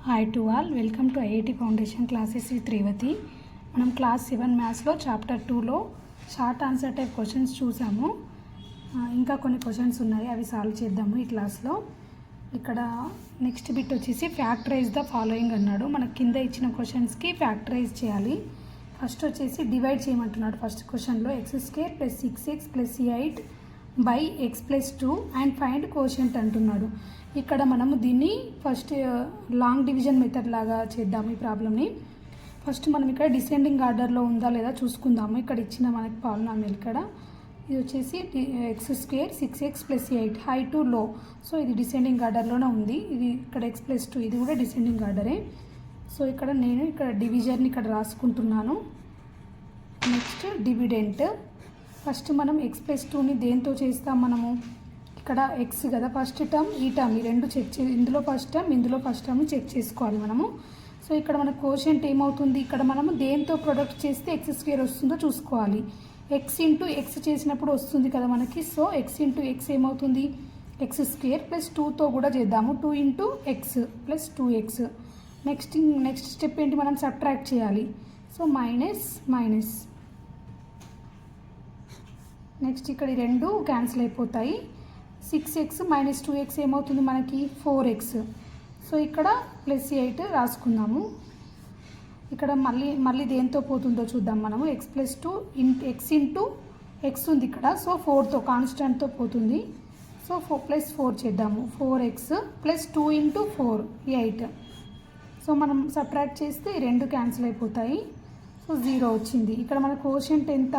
Hi to all, welcome to IIT foundation classes with Revathi. మనం class 7 మ్యాథ్స్లో chapter 2లో short answer type questions చూసాము. ఇంకా కొన్ని క్వశ్చన్స్ ఉన్నాయి, అవి సాల్వ్ చేద్దాము ఈ క్లాస్లో. ఇక్కడ నెక్స్ట్ బిట్ వచ్చేసి ఫ్యాక్టరైజ్ ద ఫాలోయింగ్ అన్నాడు. మనకు కింద ఇచ్చిన క్వశ్చన్స్కి ఫ్యాక్టరైజ్ చేయాలి. ఫస్ట్ వచ్చేసి డివైడ్ చేయమంటున్నాడు. ఫస్ట్ క్వశ్చన్లో x² + 6x + 8 by x + 2 and find quotient అంటున్నాడు. ఇక్కడ మనము దీన్ని ఫస్ట్ లాంగ్ డివిజన్ మెథడ్ లాగా చేద్దాము ఈ ప్రాబ్లమ్ని. ఫస్ట్ మనం ఇక్కడ డిసెండింగ్ ఆర్డర్లో ఉందా లేదా చూసుకుందాము. ఇక్కడ ఇచ్చిన మనకి పాలినామియల్ ఇక్కడ ఇది వచ్చేసి x² 6x + 8 హై టు లో, సో ఇది డిసెండింగ్ ఆర్డర్లోనే ఉంది. ఇది ఇక్కడ x + 2 ఇది కూడా డిసెండింగ్ ఆర్డరే. సో ఇక్కడ నేను ఇక్కడ డివిజన్ని ఇక్కడ రాసుకుంటున్నాను. Next dividend. ఫస్ట్ మనం x + 2ని దేంతో చేస్తాం మనము, ఇక్కడ x కదా ఫస్ట్ టర్మ్, ఈ టర్మ్ ఈ రెండు చెక్ ఇందులో ఫస్ట్ టర్మ్ ఇందులో ఫస్ట్ టర్మ్ చెక్ చేసుకోవాలి మనము. సో ఇక్కడ మన కోషెంట్ ఏమవుతుంది, ఇక్కడ మనము దేంతో ప్రొడక్ట్ చేస్తే x² వస్తుందో చూసుకోవాలి. x ఇంటూ x చేసినప్పుడు వస్తుంది కదా మనకి. సో x ఇంటూ x ఏమవుతుంది, x² + 2తో కూడా చేద్దాము. 2 into x + 2x. Next step ఏంటి, మనం సబ్ట్రాక్ట్ చేయాలి. So minus minus. నెక్స్ట్ ఇక్కడ ఈ రెండు క్యాన్సిల్ అయిపోతాయి. 6x - 2x ఏమవుతుంది మనకి 4x. సో ఇక్కడ +8 రాసుకుందాము. ఇక్కడ మళ్ళీ దేంతో పోతుందో చూద్దాం మనము. x + 2 x ఇంటూ x ఉంది ఇక్కడ. సో 4తో కాన్స్టెంట్తో పోతుంది. సో 4 చేద్దాము. 4x + 2 into 4 8. సో మనం సబ్ట్రాక్ట్ చేస్తే ఈ రెండు క్యాన్సిల్ అయిపోతాయి. సో 0 వచ్చింది. ఇక్కడ మన కోషెంట్ ఎంత,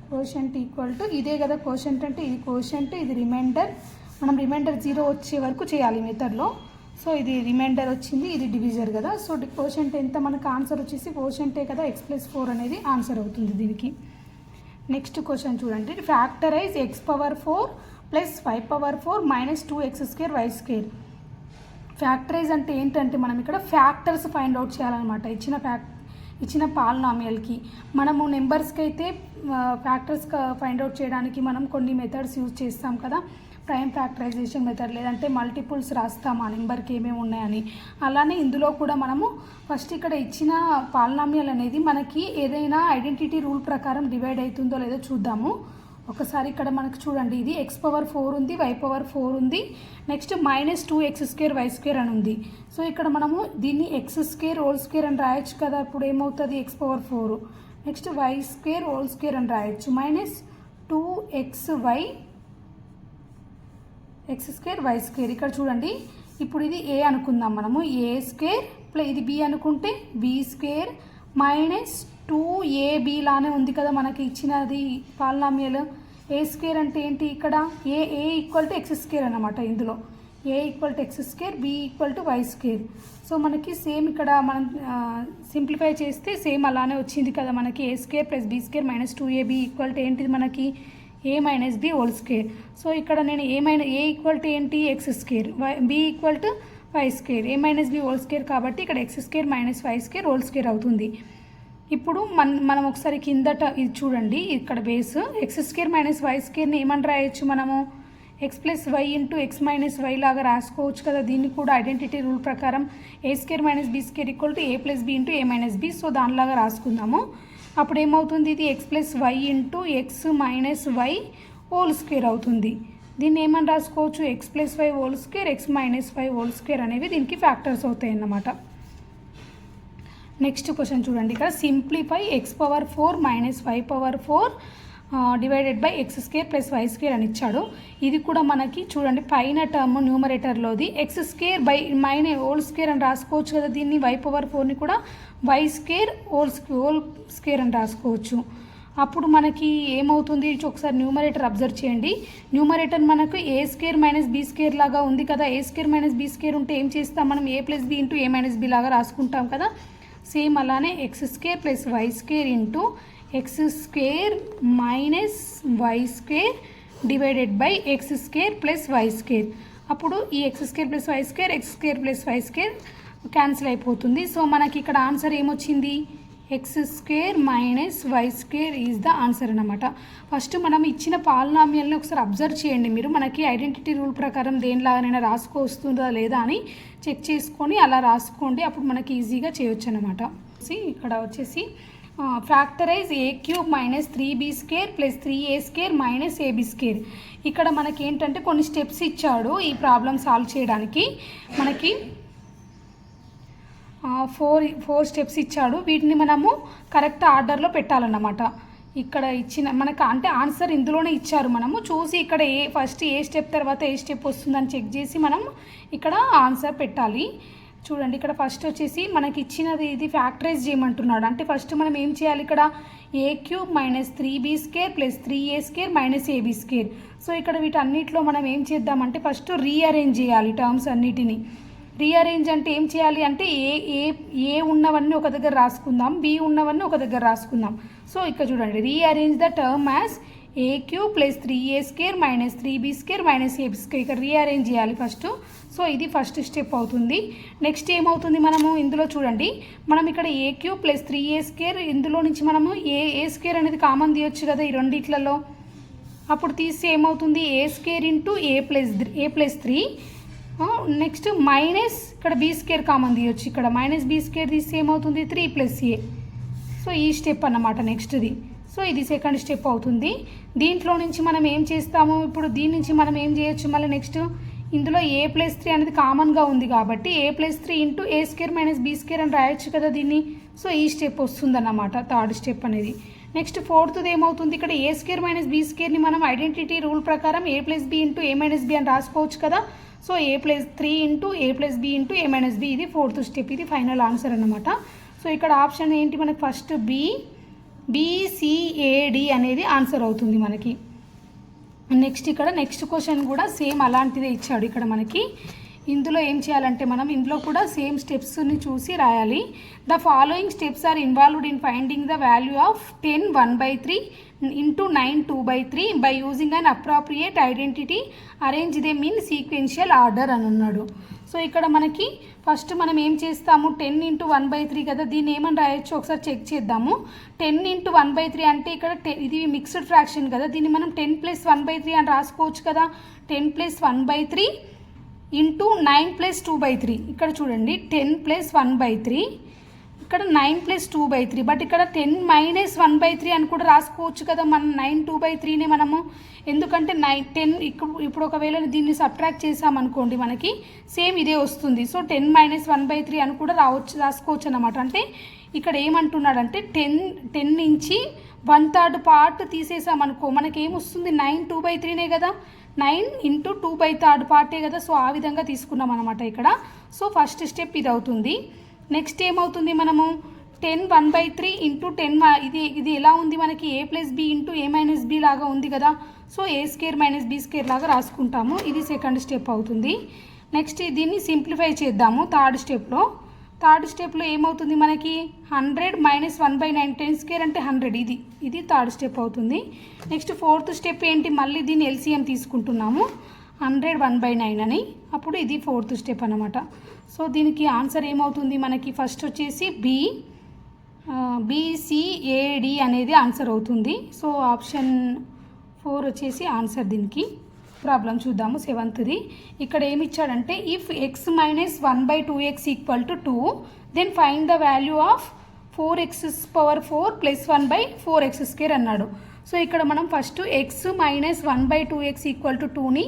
కోషెంట్ ఈక్వల్ టు ఇదే కదా కోషెంట్ అంటే, ఇది కోషెంట్ ఇది రిమైండర్. మనం రిమైండర్ 0 వచ్చే వరకు చేయాలి మెథడ్లో. సో ఇది రిమైండర్ వచ్చింది, ఇది డివిజర్ కదా. సో కోషెంట్ ఎంత, మనకు ఆన్సర్ వచ్చేసి కోషెంటే కదా, x + 4 అనేది ఆన్సర్ అవుతుంది దీనికి. నెక్స్ట్ క్వశ్చన్ చూడండి. Factorise x⁴ + 5⁴ - 2x² y². Factorise అంటే ఏంటంటే మనం ఇక్కడ ఫ్యాక్టర్స్ ఫైండ్ అవుట్ చేయాలన్నమాట. ఇచ్చిన పాలినామియల్కి మనము నెంబర్స్కి అయితే ఫ్యాక్టర్స్ ఫైండ్ అవుట్ చేయడానికి మనం కొన్ని మెథడ్స్ యూజ్ చేస్తాం కదా. ప్రైమ్ ఫ్యాక్టరైజేషన్ మెథడ్, లేదంటే మల్టిపుల్స్ రాస్తాం ఆ నెంబర్కి ఏమేమి ఉన్నాయని. అలానే ఇందులో కూడా మనము ఫస్ట్ ఇక్కడ ఇచ్చిన పాలినామియల్ అనేది మనకి ఏదైనా ఐడెంటిటీ రూల్ ప్రకారం డివైడ్ అవుతుందో లేదో చూద్దాము ఒకసారి. ఇక్కడ మనకు చూడండి, ఇది x⁴ ఉంది, y⁴ ఉంది, నెక్స్ట్ -2x² y² అని ఉంది. సో ఇక్కడ మనము దీన్ని x² అని రాయొచ్చు కదా. ఇప్పుడు ఏమవుతుంది, x⁴ నెక్స్ట్ y² అని రాయొచ్చు. -2xy x² y². ఇక్కడ చూడండి, ఇప్పుడు ఇది a అనుకుందాం మనము. a² ఇది b అనుకుంటే b² -2ab లానే ఉంది కదా మనకి ఇచ్చినది పాలినామియల్. a² అంటే ఏంటి, ఇక్కడ a = x² అన్నమాట. ఇందులో a = x², b = y². So మనకి సేమ్ ఇక్కడ మనం సింప్లిఫై చేస్తే సేమ్ అలానే వచ్చింది కదా మనకి. a² + b² -2ab = ఏంటిది మనకి a - b². సో ఇక్కడ నేను a = ఏంటి x², b = y², a - b² కాబట్టి ఇక్కడ x² - y² అవుతుంది. ఇప్పుడు మనం ఒకసారి కిందట ఇది చూడండి, ఇక్కడ బేస్ x² - y²ని ఏమని రాయొచ్చు మనము, x + y into x - y లాగా రాసుకోవచ్చు కదా. దీన్ని కూడా ఐడెంటిటీ రూల్ ప్రకారం a² - b² = a + b into a - b. So దానిలాగా రాసుకుందాము. అప్పుడు ఏమవుతుంది, ఇది x + y into x - y² అవుతుంది. దీన్ని ఏమని రాసుకోవచ్చు, x + y², x - y² అనేవి దీనికి ఫ్యాక్టర్స్ అవుతాయి అన్నమాట. నెక్స్ట్ క్వశ్చన్ చూడండి. ఇక్కడ simplify x⁴ - y⁴ divided by x² + y² అని ఇచ్చాడు. ఇది కూడా మనకి చూడండి పైన టర్మ్ న్యూమరేటర్లోది x² అని రాసుకోవచ్చు కదా. దీన్ని y⁴ని కూడా y² అని రాసుకోవచ్చు. అప్పుడు మనకి ఏమవుతుంది, ఒకసారి న్యూమరేటర్ అబ్జర్వ్ చేయండి. న్యూమరేటర్ మనకు a² - b² లాగా ఉంది కదా. a² - b² ఉంటే ఏం చేస్తాం మనం, a + b into a - b లాగా రాసుకుంటాం కదా. సేమ్ అలానే x² + y² into x² - y² divided by x² + y². అప్పుడు ఈ x² + y², x² + y² cancel అయిపోతుంది. సో మనకి ఇక్కడ ఆన్సర్ ఏమొచ్చింది, x square minus y square is the answer అన్నమాట. ఫస్ట్ మనం ఇచ్చిన పాలినామియల్ని ఒకసారి అబ్జర్వ్ చేయండి మీరు. మనకి ఐడెంటిటీ రూల్ ప్రకారం దేనిలాగానైనా వస్తుందా లేదా అని చెక్ చేసుకొని అలా రాసుకోండి, అప్పుడు మనకి ఈజీగా చేయొచ్చు అనమాట. ఇక్కడ వచ్చేసి factorize A cube minus 3b square plus 3a square minus ab square. ఇక్కడ మనకి ఏంటంటే కొన్ని స్టెప్స్ ఇచ్చాడు ఈ ప్రాబ్లం సాల్వ్ చేయడానికి. మనకి ఫోర్ స్టెప్స్ ఇచ్చాడు. వీటిని మనము కరెక్ట్ ఆర్డర్లో పెట్టాలన్నమాట. ఇక్కడ ఇచ్చిన మనకు అంటే ఆన్సర్ ఇందులోనే ఇచ్చారు. మనము చూసి ఇక్కడ ఫస్ట్ ఏ స్టెప్ తర్వాత ఏ స్టెప్ వస్తుందని చెక్ చేసి మనం ఇక్కడ ఆన్సర్ పెట్టాలి. చూడండి ఇక్కడ ఫస్ట్ వచ్చేసి మనకి ఇచ్చినది ఇది ఫ్యాక్టరైజ్ చేయమంటున్నాడు. అంటే ఫస్ట్ మనం ఏం చేయాలి, ఇక్కడ A cube minus 3b square plus 3a square minus ab square. So ఇక్కడ వీటన్నిటిలో మనం ఏం చేద్దామంటే ఫస్ట్ రీఅరేంజ్ చేయాలి టర్మ్స్ అన్నిటిని. రీఅరేంజ్ అంటే ఏం చేయాలి అంటే ఏ ఉన్నవన్నీ ఒక దగ్గర రాసుకుందాం, బి ఉన్నవన్నీ ఒక దగ్గర రాసుకుందాం. సో ఇక్కడ చూడండి rearrange the term as a cube plus 3a square minus 3b square minus ab square. ఇక్కడ రీఅరేంజ్ చేయాలి ఫస్ట్. సో ఇది ఫస్ట్ స్టెప్ అవుతుంది. నెక్స్ట్ ఏమవుతుంది, మనము ఇందులో చూడండి మనం ఇక్కడ A cube plus 3a square ఇందులో నుంచి మనము ఏ స్క్వేర్ అనేది కామన్ తీయొచ్చు కదా ఈ రెండిట్లలో. అప్పుడు తీస్తే ఏమవుతుంది ఏ square into A plus 3. Next minus ఇక్కడ బీ స్క్వేర్ కామన్ తీయొచ్చు, ఇక్కడ మైనస్ బీ స్క్వేర్ తీస్తే ఏమవుతుంది 3 ప్లస్ ఏ. సో ఈ స్టెప్ అన్నమాట నెక్స్ట్ది. సో ఇది సెకండ్ స్టెప్ అవుతుంది. దీంట్లో నుంచి మనం ఏం చేస్తాము, ఇప్పుడు దీని నుంచి మనం ఏం చేయొచ్చు మళ్ళీ నెక్స్ట్ ఇందులో ఏ ప్లస్ 3 అనేది కామన్గా ఉంది కాబట్టి A plus 3 into A square minus B square అని రాయొచ్చు కదా దీన్ని. సో ఈ స్టెప్ వస్తుందన్నమాట థర్డ్ స్టెప్ అనేది. నెక్స్ట్ ఫోర్త్ది ఏమవుతుంది, ఇక్కడ ఏ స్క్వేర్ మైనస్ బీ స్క్వేర్ని మనం ఐడెంటిటీ రూల్ ప్రకారం A plus B into A minus B అని రాసుకోవచ్చు కదా. So A plus 3 into A plus B into A minus B, ఇది ఫోర్త్ స్టెప్, ఇది ఫైనల్ ఆన్సర్ అన్నమాట. సో ఇక్కడ ఆప్షన్ ఏంటి మనకి ఫస్ట్ BCAD అనేది ఆన్సర్ అవుతుంది మనకి. నెక్స్ట్ ఇక్కడ నెక్స్ట్ క్వశ్చన్ కూడా సేమ్ అలాంటిదే ఇచ్చాడు ఇక్కడ మనకి. ఇందులో ఏం చేయాలంటే మనం ఇందులో కూడా సేమ్ స్టెప్స్ని చూసి రాయాలి. The following steps are involved in finding the value of 10 1/3 into 9 2/3 by using an appropriate identity arrange them in sequential order అని అన్నాడు. సో ఇక్కడ మనకి ఫస్ట్ మనం ఏం చేస్తాము 10 ఇంటూ 1/3 కదా, దీన్ని ఏమని రాయొచ్చు ఒకసారి చెక్ చేద్దాము. 10 ఇంటూ 1/3 అంటే ఇక్కడ ఇది మిక్స్డ్ ఫ్రాక్షన్ కదా, దీన్ని మనం 10 ప్లస్ 1/3 అని రాసుకోవచ్చు కదా. 10 ప్లస్ 1/3 ఇంటూ 9 ప్లస్ 2/3. ఇక్కడ చూడండి 10 ప్లస్ 1/3, ఇక్కడ 9 ప్లస్ 2/3. బట్ ఇక్కడ 10 మైనస్ 1/3 అని కూడా రాసుకోవచ్చు కదా మనం 9 2/3ని మనము. ఎందుకంటే 10 ఇప్పుడు ఒకవేళ దీన్ని సబ్ట్రాక్ట్ చేసామనుకోండి మనకి సేమ్ ఇదే వస్తుంది. సో 10 మైనస్ 1/3 అని కూడా రాసుకోవచ్చు అన్నమాట. అంటే ఇక్కడ ఏమంటున్నాడంటే 10 నుంచి 1/3 పార్ట్ తీసేసామనుకో మనకి ఏమొస్తుంది 9 2/3నే కదా, 9 ఇంటూ 2/3 పార్టే కదా. సో ఆ విధంగా తీసుకున్నాం అనమాట ఇక్కడ. సో ఫస్ట్ స్టెప్ ఇది అవుతుంది. నెక్స్ట్ ఏమవుతుంది మనము 10 1/3 ఇంటూ 10 ఇది ఎలా ఉంది మనకి ఏ plus B into A minus B లాగా ఉంది కదా. సో ఏ స్క్వేర్ మైనస్ బి స్క్వేర్ లాగా రాసుకుంటాము. ఇది సెకండ్ స్టెప్ అవుతుంది. నెక్స్ట్ దీన్ని సింప్లిఫై చేద్దాము థర్డ్ స్టెప్లో ఏమవుతుంది మనకి 100 మైనస్ 1/9 10 స్క్వేర్ అంటే 100. ఇది థర్డ్ స్టెప్ అవుతుంది. నెక్స్ట్ ఫోర్త్ స్టెప్ ఏంటి, మళ్ళీ దీన్ని ఎల్సిఎం తీసుకుంటున్నాము 100 1/9 అని, అప్పుడు ఇది ఫోర్త్ స్టెప్ అనమాట. సో దీనికి ఆన్సర్ ఏమవుతుంది మనకి ఫస్ట్ వచ్చేసి BCAD అనేది ఆన్సర్ అవుతుంది. సో ఆప్షన్ 4 వచ్చేసి ఆన్సర్ దీనికి. ప్రాబ్లం చూద్దాము సెవెంత్ది. ఇక్కడ ఏమి ఇచ్చాడంటే if x minus 1/2x equal to 2 then find the value of 4x⁴ plus 1/4x square అన్నాడు. సో ఇక్కడ మనం first x minus 1/2x equal to 2ని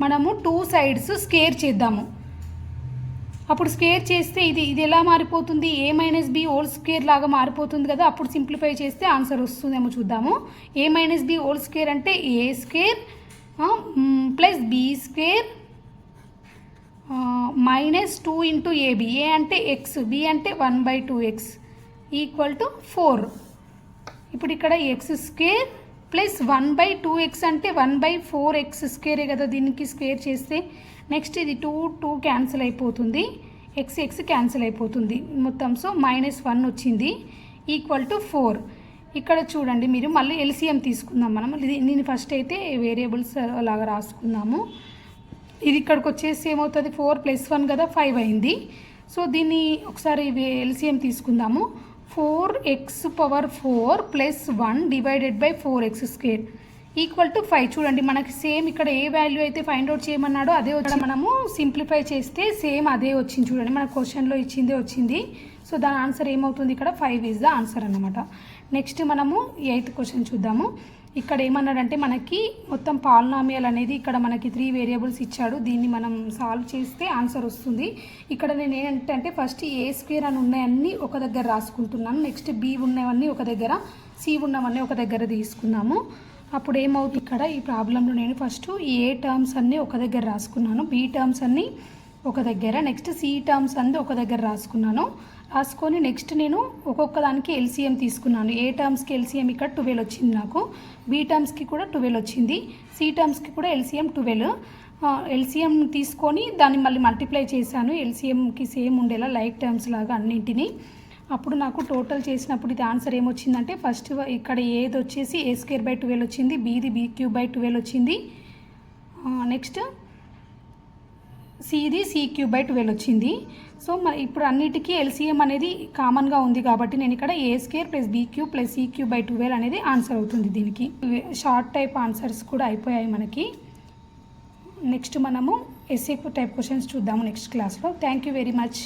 మనము 2 సైడ్స్ స్క్వేర్ చేద్దాము. అప్పుడు స్క్వేర్ చేస్తే ఇది ఎలా మారిపోతుంది a minus b whole square లాగా మారిపోతుంది కదా. అప్పుడు సింప్లిఫై చేస్తే ఆన్సర్ వస్తుందేమో చూద్దాము. a minus b whole square అంటే a square plus b square minus 2 into ab. a అంటే x, b అంటే 1/2x ఈక్వల్ టు 4. ఇప్పుడు ఇక్కడ x స్క్వేర్ ప్లస్ 1/2x అంటే 1/4x స్క్వేరే కదా, దీనికి స్క్వేర్ చేస్తే. నెక్స్ట్ ఇది 2 క్యాన్సిల్ అయిపోతుంది, x క్యాన్సిల్ అయిపోతుంది మొత్తం. సో -1 వచ్చింది ఈక్వల్ టు 4. ఇక్కడ చూడండి మీరు మళ్ళీ ఎల్సిఎం తీసుకుందాం మనం. దీన్ని ఫస్ట్ అయితే వేరియబుల్స్ లాగా రాసుకుందాము. ఇది ఇక్కడికి వచ్చేసి ఏమవుతుంది 4 + 1 కదా 5 అయింది. సో దీన్ని ఒకసారి ఎల్సిఎం తీసుకుందాము. 4x⁴ plus 1 divided by 4x² equal to 5. చూడండి మనకి సేమ్ ఇక్కడ ఏ వాల్యూ అయితే ఫైండ్ అవుట్ చేయమన్నాడో అదే వచ్చి మనము సింప్లిఫై చేస్తే సేమ్ అదే వచ్చింది. చూడండి మన క్వశ్చన్లో ఇచ్చిందే వచ్చింది. సో దాని ఆన్సర్ ఏమవుతుంది, ఇక్కడ 5 ఈజ్ ద ఆన్సర్ అన్నమాట. నెక్స్ట్ మనము 8th క్వశ్చన్ చూద్దాము. ఇక్కడ ఏమన్నాడంటే మనకి మొత్తం పాలినామియల్ అనేది ఇక్కడ మనకి 3 వేరియబుల్స్ ఇచ్చాడు. దీన్ని మనం సాల్వ్ చేస్తే ఆన్సర్ వస్తుంది. ఇక్కడ నేను ఏంటంటే ఫస్ట్ a² అని ఉన్నాయన్నీ ఒక దగ్గర రాసుకుంటున్నాను. నెక్స్ట్ b ఉన్నవన్నీ ఒక దగ్గర, c ఉన్నవన్నీ ఒక దగ్గర తీసుకున్నాము. అప్పుడు ఏమవుతుంది, ఇక్కడ ఈ ప్రాబ్లంలో నేను ఫస్ట్ ఏ టర్మ్స్ అన్నీ ఒక దగ్గర రాసుకున్నాను, బి టర్మ్స్ అన్నీ ఒక దగ్గర, నెక్స్ట్ సి టర్మ్స్ అన్నీ ఒక దగ్గర రాసుకొని నెక్స్ట్ నేను ఒక్కొక్క దానికి ఎల్సిఎం తీసుకున్నాను. ఏ టర్మ్స్కి ఎల్సిఎం ఇక్కడ 12 వచ్చింది నాకు, బి టర్మ్స్కి కూడా 12 వచ్చింది, సి టర్మ్స్కి కూడా ఎల్సిఎం 12. ఎల్సిఎం తీసుకొని దాన్ని మళ్ళీ మల్టిప్లై చేశాను ఎల్సిఎంకి సేమ్ ఉండేలా లైక్ టర్మ్స్ లాగా అన్నింటినీ. అప్పుడు నాకు టోటల్ చేసినప్పుడు ఇది ఆన్సర్ ఏమొచ్చిందంటే ఫస్ట్ ఇక్కడ ఏది వచ్చేసి a²/12 వచ్చింది, బీది b³/12 వచ్చింది, నెక్స్ట్ సిది c³/12 వచ్చింది. సో మరి ఇప్పుడు అన్నిటికీ ఎల్సిఎం అనేది కామన్గా ఉంది కాబట్టి నేను ఇక్కడ a² + b³ + c³/12 అనేది ఆన్సర్ అవుతుంది. దీనికి షార్ట్ టైప్ ఆన్సర్స్ కూడా అయిపోయాయి మనకి. నెక్స్ట్ మనము ఎస్ఏ టైప్ క్వశ్చన్స్ చూద్దాము నెక్స్ట్ క్లాస్లో. Thank you very much.